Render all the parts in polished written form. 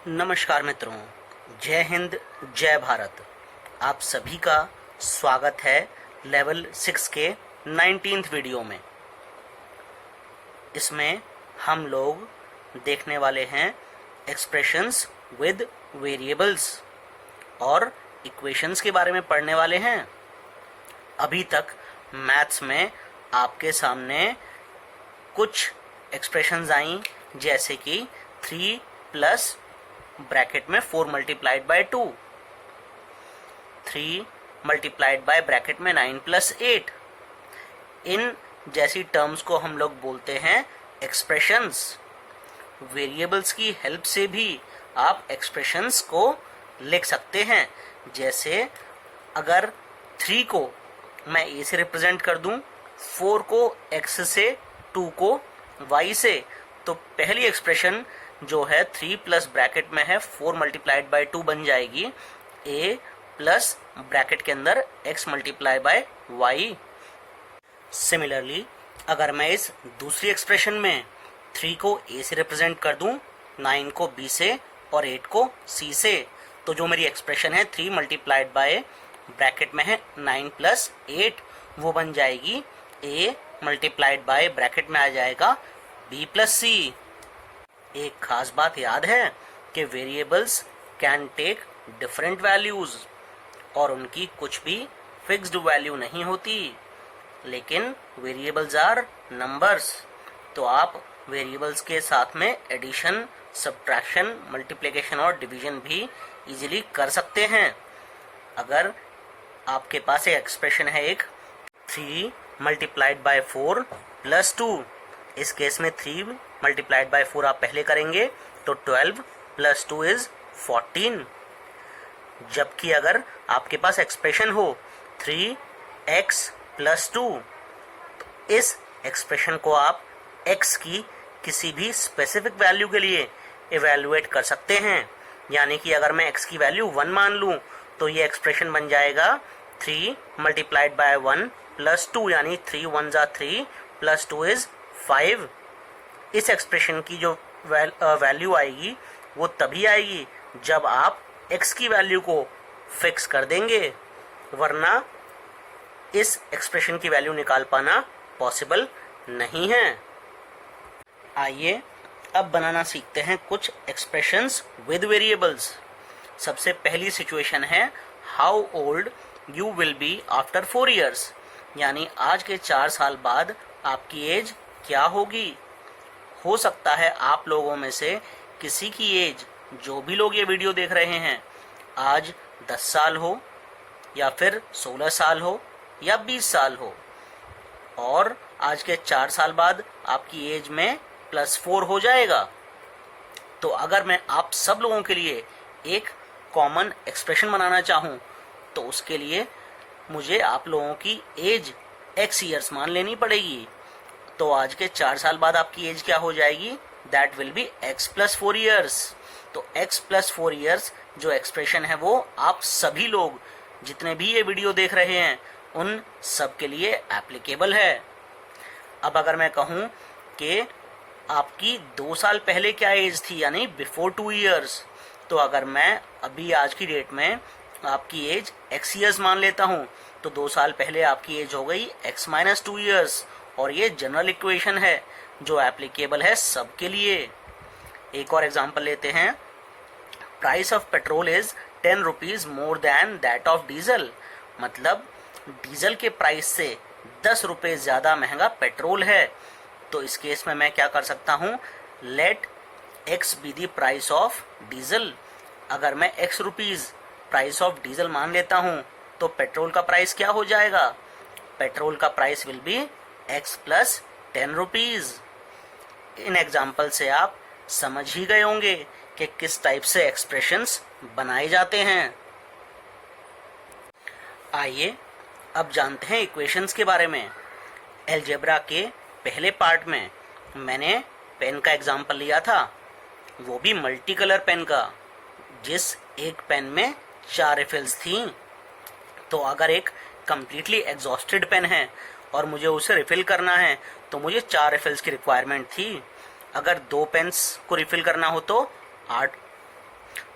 नमस्कार मित्रों, जय हिंद, जय भारत। आप सभी का स्वागत है लेवल 6 के 19th वीडियो में। इसमें हम लोग देखने वाले हैं एक्सप्रेशंस विद वेरिएबल्स और इक्वेशंस के बारे में पढ़ने वाले हैं। अभी तक मैथ्स में आपके सामने कुछ एक्सप्रेशंस आई, जैसे कि 3 प्लस ब्रैकेट में 4 multiplied by 2, 3 multiplied by bracket में 9 प्लस 8। इन जैसी टर्म्स को हम लोग बोलते हैं एक्सप्रेशंस। वेरिएबल्स की हेल्प से भी आप एक्सप्रेशंस को लिख सकते हैं। जैसे अगर 3 को मैं a से रिप्रेजेंट कर दूं, 4 को x से, 2 को y से, तो पहली एक्सप्रेशन जो है 3 प्लस ब्रैकेट में है 4 मल्टीप्लाइड बाय 2 बन जाएगी a प्लस ब्रैकेट के अंदर x multiply by y। Similarly अगर मैं इस दूसरी एक्सप्रेशन में 3 को a से रिप्रेजेंट कर दूं, 9 को b से और 8 को c से, तो जो मेरी एक्सप्रेशन है 3 मल्टीप्लाइड बाय ब्रैकेट में है 9 प्लस 8, वो बन जाएगी a मल्टीप्लाइड बाय ब्रैकेट में आ जाएगा b प्लस c। एक खास बात याद है कि variables can take different values और उनकी कुछ भी फिक्स्ड वैल्यू नहीं होती, लेकिन वेरिएबल्स आर नंबर्स। तो आप वेरिएबल्स के साथ में एडिशन, सब्ट्रैक्शन, मल्टीप्लिकेशन और डिवीजन भी इजीली कर सकते हैं। अगर आपके पास एक एक्सप्रेशन है, एक 3 मल्टीप्लाइड बाय 4 प्लस 2, इस केस में 3 मल्टीप्लाइड बाय 4 आप पहले करेंगे तो 12 प्लस 2 इज 14। जबकि अगर आपके पास एक्सप्रेशन हो 3x प्लस 2, तो इस एक्सप्रेशन को आप x की किसी भी स्पेसिफिक वैल्यू के लिए इवेल्युएट कर सकते हैं। यानी कि अगर मैं x की वैल्यू 1 मान लूं तो ये एक्सप्रेशन बन जाएगा 3 मल्टीप्लाइड बाय 1 प्लस 2, यानी 3 1 जा 3 प्लस 2 इज 5। इस एक्सप्रेशन की जो वैल्यू आएगी वो तभी आएगी जब आप x की वैल्यू को फिक्स कर देंगे, वरना इस एक्सप्रेशन की वैल्यू निकाल पाना पॉसिबल नहीं है। आइए अब बनाना सीखते हैं कुछ एक्सप्रेशंस विद वेरिएबल्स। सबसे पहली सिचुएशन है how old you will be after 4 years, यानी आज के 4 साल बाद आपकी एज क्या होगी। हो सकता है आप लोगों में से किसी की एज, जो भी लोग ये वीडियो देख रहे हैं, आज 10 साल हो या फिर 16 साल हो या 20 साल हो, और आज के 4 साल बाद आपकी एज में +4 हो जाएगा। तो अगर मैं आप सब लोगों के लिए एक कॉमन एक्सप्रेशन बनाना चाहूँ तो उसके लिए मुझे आप लोगों की एज x ईयर्स मान लेनी पड़ेगी। तो आज के 4 साल बाद आपकी एज क्या हो जाएगी? That will be x plus 4 years. तो x प्लस 4 ईयर्स जो एक्सप्रेशन है वो आप सभी लोग जितने भी ये वीडियो देख रहे हैं उन सब के लिए एप्लीकेबल है। अब अगर मैं कहूँ कि आपकी 2 साल पहले क्या एज थी, यानी बिफोर 2 ईयर्स, तो अगर मैं अभी आज की डेट में आपकी एज x ईयर्स मान लेता हूँ तो 2 साल पहले आपकी एज हो गई x माइनस 2 ईयर्स। और ये जनरल इक्वेशन है जो एप्लीकेबल है सबके लिए। एक और एग्जांपल लेते हैं। Price of petrol is 10 rupees more than that of diesel, मतलब डीजल के प्राइस से 10 रुपए ज्यादा महंगा पेट्रोल है। तो इस केस में मैं क्या कर सकता हूँ? Let x be the price of diesel. अगर मैं x rupees price of diesel मान लेता हूँ तो पेट्रोल का प्राइस क्या हो जाएगा? पेट्रोल का price will be x plus 10 rupees. In example से आप समझ ही गए होंगे कि किस टाइप से एक्सप्रेशंस बनाए जाते हैं। आइए अब जानते हैं इक्वेशंस के बारे में। अलजेब्रा के पहले पार्ट में मैंने पेन का एग्जाम्पल लिया था, वो भी मल्टी कलर पेन का, जिस एक पेन में 4 रिफिल्स थी। तो अगर एक कंप्लीटली एग्जॉस्टेड पेन है और मुझे उसे रिफिल करना है तो मुझे 4 रिफिल्स की रिक्वायरमेंट थी। अगर 2 पेन्स को रिफिल करना हो तो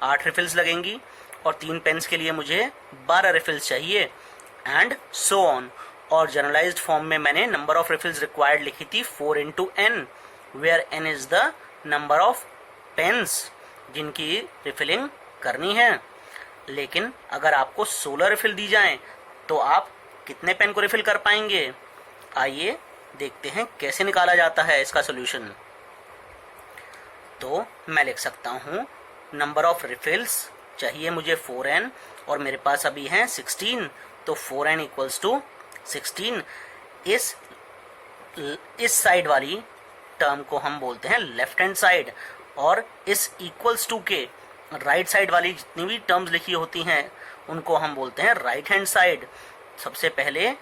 8 रिफिल्स लगेंगी और 3 पेन्स के लिए मुझे 12 रिफिल्स चाहिए एंड सो ऑन। और जनरलाइज्ड फॉर्म में मैंने नंबर ऑफ रिफिल्स रिक्वायर्ड लिखी थी 4 into n, where n is the number of pens जिनकी रिफिलिंग करनी है। लेकिन अगर आपको 16 रिफिल दी जाएं तो आप कितने पेन को रिफिल कर पाएंगे? आइए देखते हैं कैसे निकाला जाता है इसका सोल्यूशन। तो मैं लिख सकता हूँ नंबर ऑफ रिफिल्स चाहिए मुझे 4n और मेरे पास अभी हैं 16, तो 4n इक्वल्स टू 16। इस साइड वाली टर्म को हम बोलते हैं लेफ्ट हैंड साइड और इस इक्वल्स टू के राइट साइड वाली जितनी भी टर्म्स लिखी होती हैं उनको हम बोलते हैं राइट हैंड साइड। सबसे पहले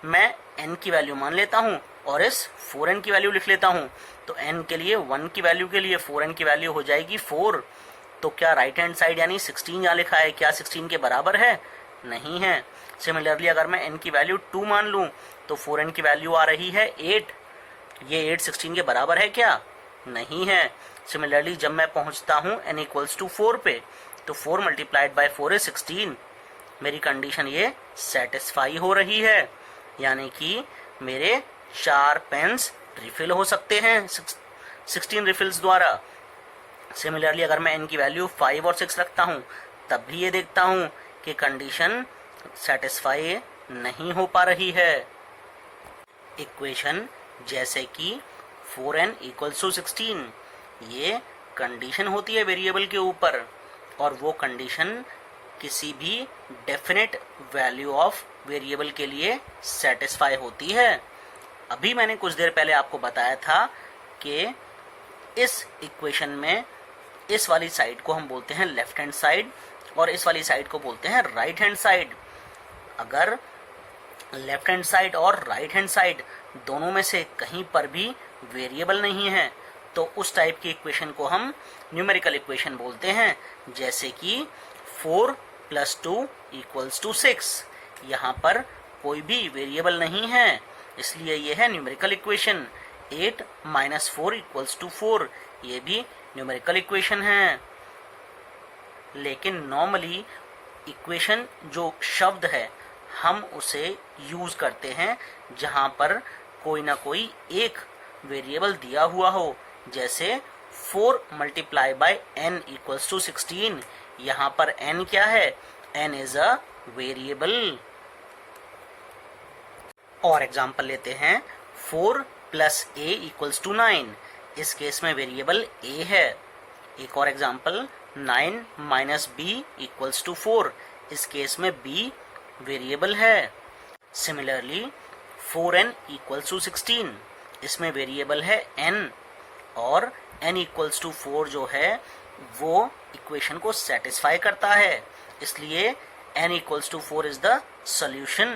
मैं n की वैल्यू मान लेता हूँ और इस 4n की वैल्यू लिख लेता हूँ। तो n के लिए 1 की वैल्यू के लिए 4n की वैल्यू हो जाएगी 4। तो क्या राइट हैंड साइड यानी 16 यहाँ लिखा है क्या 16 के बराबर है? नहीं है। सिमिलरली अगर मैं n की वैल्यू 2 मान लूँ तो 4n की वैल्यू आ रही है 8। ये 8 16 के बराबर है क्या? नहीं है। सिमिलरली जब मैं पहुँचता हूँ n इक्वल्स टू 4 पे तो 4 मल्टीप्लाइड बाई 4 इज 16। मेरी कंडीशन ये सेटिस्फाई हो रही है, यानी कि मेरे 4 पेन्स रिफिल हो सकते हैं 16 रिफिल्स द्वारा। सिमिलरली अगर मैं n की वैल्यू 5 और 6 रखता हूँ तब भी ये देखता हूँ कि कंडीशन सेटिस्फाई नहीं हो पा रही है। इक्वेशन जैसे कि 4n इक्वल्स टू 16 ये कंडीशन होती है वेरिएबल के ऊपर और वो कंडीशन किसी भी डेफिनेट वैल्यू ऑफ वेरिएबल के लिए सेटिस्फाई होती है। अभी मैंने कुछ देर पहले आपको बताया था कि इस इक्वेशन में इस वाली साइड को हम बोलते हैं लेफ्ट हैंड साइड और इस वाली साइड को बोलते हैं राइट हैंड साइड। अगर लेफ्ट हैंड साइड और राइट हैंड साइड दोनों में से कहीं पर भी वेरिएबल नहीं है तो उस टाइप की इक्वेशन को हम न्यूमेरिकल इक्वेशन बोलते हैं, जैसे कि 4 + 2 = 6। यहाँ पर कोई भी वेरिएबल नहीं है इसलिए ये है न्यूमेरिकल इक्वेशन। 8 - 4 = 4 ये भी न्यूमेरिकल इक्वेशन है। लेकिन नॉर्मली इक्वेशन जो शब्द है हम उसे यूज करते हैं जहाँ पर कोई ना कोई एक वेरिएबल दिया हुआ हो, जैसे 4 × n = 16। यहाँ पर n क्या है? n is a variable. और एग्जाम्पल लेते हैं 4 + a = 9। इस केस में वेरिएबल a है। एक और एग्जाम्पल 9 - b = 4। इस केस में b वेरिएबल है। Similarly 4n = 16। इसमें वेरिएबल है n और n = 4 जो है वो इक्वेशन को सेटिस्फाई करता है, इसलिए n = 4 is the solution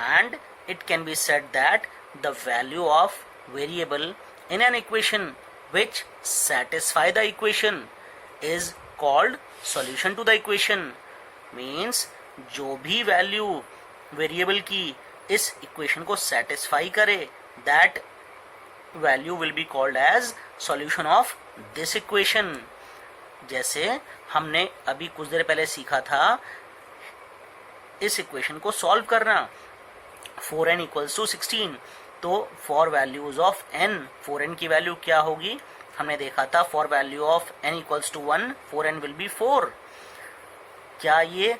and it can be said that the value of variable in an equation which satisfy the equation is called solution to the equation। means जो भी value variable की इस equation को satisfy करे that value will be called as solution of this equation। जैसे हमने अभी कुछ देर पहले सीखा था इस इक्वेशन को सॉल्व करना। 4n = 16 तो for values of n 4n की वैल्यू क्या होगी? हमने देखा था for value of n = 1 4n will be 4। क्या ये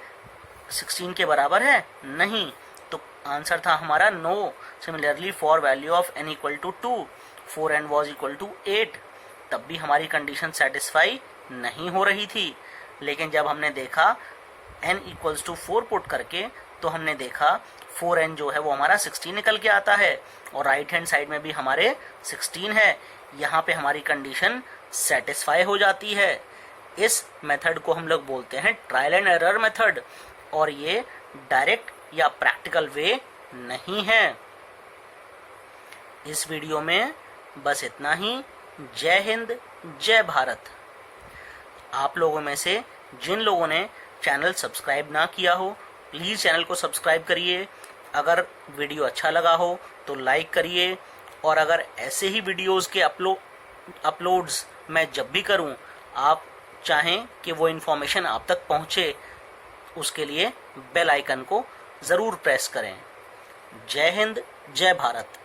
16 के बराबर है? नहीं, तो आंसर था हमारा no. Similarly for value of n = 2 4n was equal to 8। तब भी हमारी कंडीशन सेटिस्फाई नहीं हो रही थी। लेकिन जब हमने देखा n = 4 पुट करके तो हमने देखा 4n जो है वो हमारा 16 निकल के आता है और राइट हैंड साइड में भी हमारे 16 है। यहाँ पे हमारी कंडीशन सेटिस्फाई हो जाती है। इस मेथड को हम लोग बोलते हैं ट्रायल एंड एरर मेथड और ये डायरेक्ट या प्रैक्टिकल वे नहीं है। इस वीडियो में बस इतना ही। जय हिंद, जय भारत। आप लोगों में से जिन लोगों ने चैनल सब्सक्राइब ना किया हो प्लीज़ चैनल को सब्सक्राइब करिए। अगर वीडियो अच्छा लगा हो तो लाइक करिए और अगर ऐसे ही वीडियोस के अपलोड्स मैं जब भी करूं आप चाहें कि वो इन्फॉर्मेशन आप तक पहुंचे, उसके लिए बेल आइकन को ज़रूर प्रेस करें। जय हिंद, जय भारत।